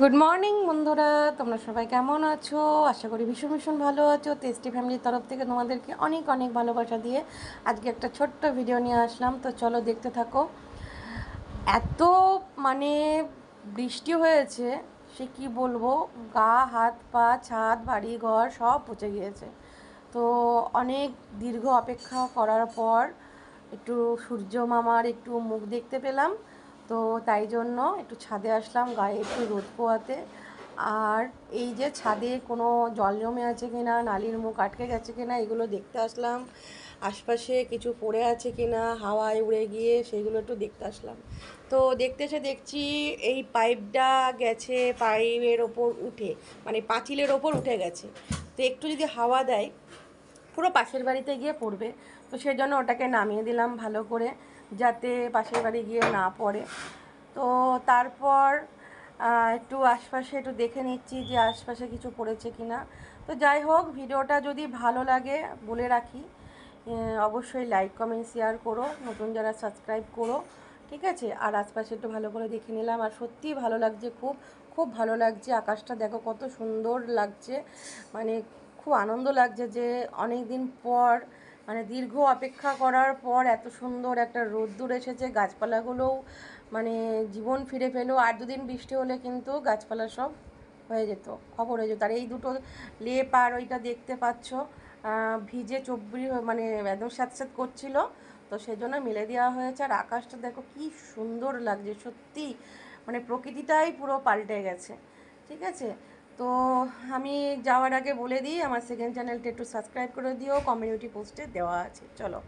Good morning বন্ধুরা, তোমরা সবাই কেমন আছো? আশা করি ভীষণ ভীষণ ভালো আছো। টেস্টি ফ্যামিলির তরফ থেকে তোমাদেরকে অনেক অনেক ভালোবাসা দিয়ে আজকে একটা ছোট্ট ভিডিও নিয়ে আসলাম। তো চলো দেখতে থাকো। এত মানে বৃষ্টি হয়েছে, সে কি বলবো, গা হাত পা ছাদ বাড়ি ঘর সব পচে গিয়েছে। তো অনেক দীর্ঘ অপেক্ষা করার পর একটু সূর্য মামার একটু মুখ দেখতে পেলাম। তো তাই জন্য একটু ছাদে আসলাম গায়ে একটু রোদ পোয়াতে। আর এই যে ছাদে কোনো জল জমে আছে কিনা, নালির মুখ আটকে গেছে কিনা, এগুলো দেখতে আসলাম। আশপাশে কিছু পড়ে আছে কিনা হাওয়ায় উড়ে গিয়ে, সেগুলো একটু দেখতে আসলাম। তো দেখতে এসে দেখছি এই পাইপটা গেছে পাইপের ওপর উঠে, মানে পাঁচিলের ওপর উঠে গেছে। তো একটু যদি হাওয়া দেয় পুরো পাশের বাড়িতে গিয়ে পড়বে। তো সেই জন্য ওটাকে নামিয়ে দিলাম ভালো করে, যাতে পাশের বাড়ি গিয়ে না পড়ে। তো তারপর একটু আশপাশে একটু দেখে নিচ্ছি যে আশপাশে কিছু পড়েছে কি না। তো যাই হোক, ভিডিওটা যদি ভালো লাগে বলে রাখি, অবশ্যই লাইক কমেন্ট শেয়ার করো, নতুন যারা সাবস্ক্রাইব করো, ঠিক আছে? আর আশপাশে একটু ভালো করে দেখে নিলাম। আর সত্যিই ভালো লাগছে, খুব খুব ভালো লাগছে। আকাশটা দেখো কত সুন্দর লাগছে, মানে খুব আনন্দ লাগছে যে অনেক দিন পর, মানে দীর্ঘ অপেক্ষা করার পর এত সুন্দর একটা রোদ্দুর এসেছে। গাছপালাগুলোও মানে জীবন ফিরে পেলো। আর দুদিন বৃষ্টি হলে কিন্তু গাছপালা সব হয়ে যেত, খবর হয়ে যেত। আর এই দুটো লেপ আর ওইটা দেখতে পাচ্ছ ভিজে চব্বি মানে একদম স্যাঁতস্যাঁত করছিল, তো সেই জন্য মেলে দেওয়া হয়েছে। আর আকাশটা দেখো কি সুন্দর লাগছে সত্যি, মানে প্রকৃতিটাই পুরো পাল্টে গেছে, ঠিক আছে? তো আমি যাওয়ার আগে বলে দিই, আমার সেকেন্ড চ্যানেলটা একটু সাবস্ক্রাইব করে দিও, কমিউনিটি পোস্টে দেওয়া আছে। চলো।